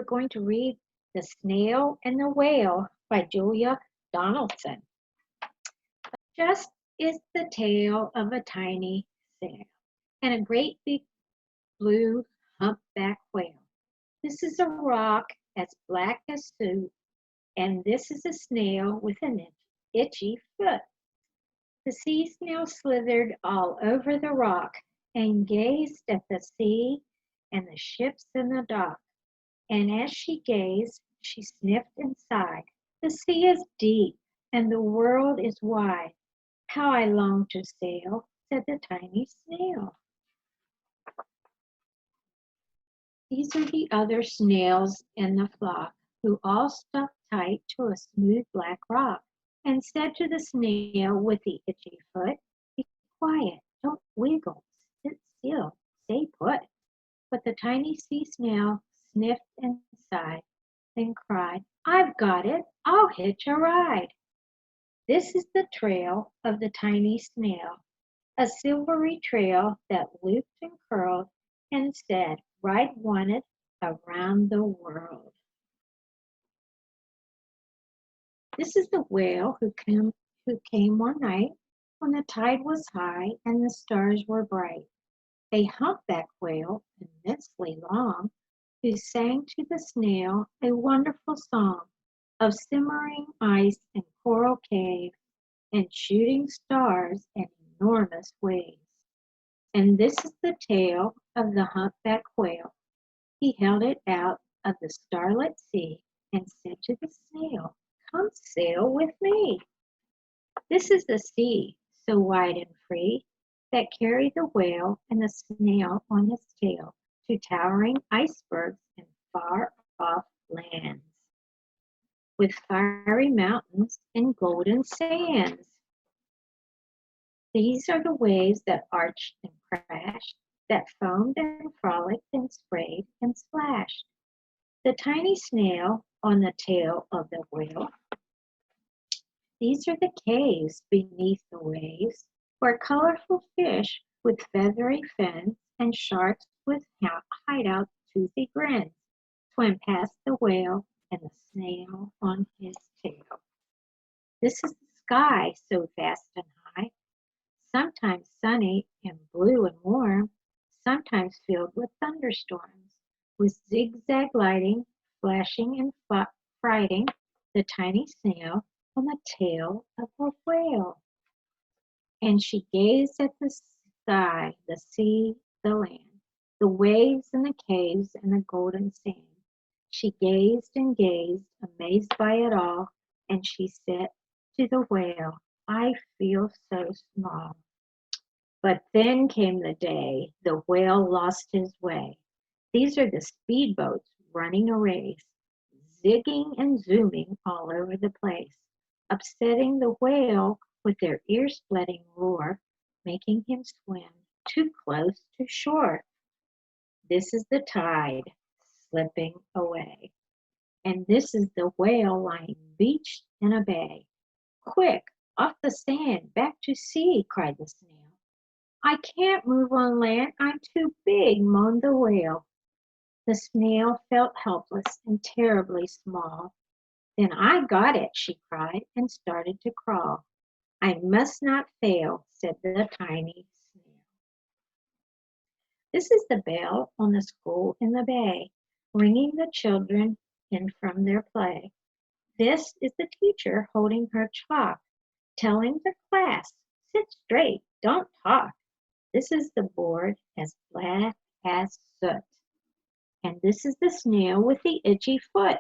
going to read The Snail and the Whale by Julia Donaldson. Just is the tale of a tiny sail and a great big blue humpback whale. This is a rock as black as soot, and this is a snail with an itchy foot. The sea snail slithered all over the rock and gazed at the sea and the ships in the dock. And as she gazed, she sniffed and sighed. The sea is deep and the world is wide. How I long to sail, said the tiny snail. These are the other snails in the flock, who all stuck tight to a smooth black rock, and said to the snail with the itchy foot, "Be quiet, don't wiggle, sit still, stay put." But the tiny sea snail sniffed and sighed, then cried, "I've got it, I'll hitch a ride." This is the trail of the tiny snail, a silvery trail that looped and curled and said, "Ride wanted around the world." This is the whale who came one night when the tide was high and the stars were bright. A humpback whale, immensely long, who sang to the snail a wonderful song of simmering ice and coral caves and shooting stars and enormous waves. And this is the tale of the humpback whale. He held it out of the starlit sea and said to the snail, "Come sail with me." This is the sea, so wide and free, that carried the whale and the snail on his tail to towering icebergs and far off lands, with fiery mountains and golden sands. These are the waves that arched and crashed, that foamed and frolicked and sprayed and splashed. The tiny snail on the tail of the whale. These are the caves beneath the waves, where colorful fish with feathery fins and sharks with hideout toothy grins swam past the whale and the snail on his tail. This is the sky so vast and high, sometimes sunny and blue and warm, sometimes filled with thunderstorms, with zigzag lighting, flashing and frighting the tiny snail on the tail of a whale. And she gazed at the sky, the sea, the land, the waves and the caves and the golden sand. She gazed and gazed, amazed by it all, and she said to the whale, "I feel so small." But then came the day the whale lost his way. These are the speedboats running a race, zigging and zooming all over the place, upsetting the whale with their ear-splitting roar, making him swim too close to shore. This is the tide slipping away, and this is the whale lying beached in a bay. "Quick, off the sand, back to sea," cried the snail. "I can't move on land, I'm too big," moaned the whale. The snail felt helpless and terribly small. "Then I got it," she cried, and started to crawl. "I must not fail," said the tiny snail. This is the bell on the school in the bay, ringing the children in from their play. This is the teacher holding her chalk, telling the class, "Sit straight, don't talk." This is the board as black as soot. And this is the snail with the itchy foot.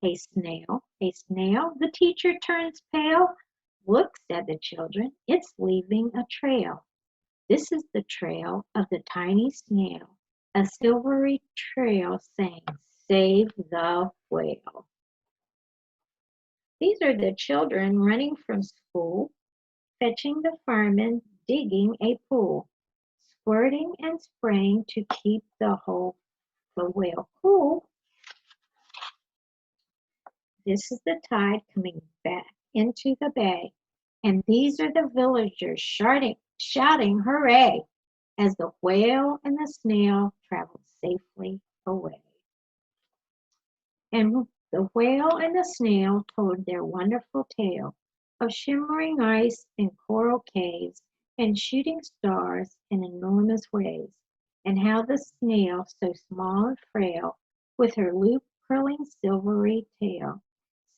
A snail, the teacher turns pale. "Look," said the children, "it's leaving a trail." This is the trail of the tiny snail, a silvery trail saying, "Save the whale." These are the children running from school, fetching the firemen, digging a pool, squirting and spraying to keep the whale cool. This is the tide coming back into the bay, and these are the villagers shouting hooray as the whale and the snail travel safely away. And the whale and the snail told their wonderful tale of shimmering ice and coral caves and shooting stars in enormous waves, and how the snail, so small and frail, with her loop curling silvery tail,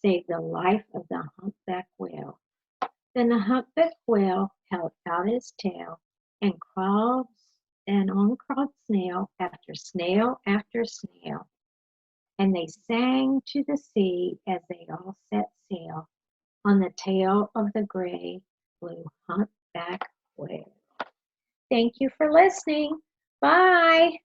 saved the life of the humpback whale. Then the humpback whale held out his tail and crawled and on crawled snail after snail, and they sang to the sea as they all set sail on the tail of the gray blue humpback whale. Thank you for listening. Bye.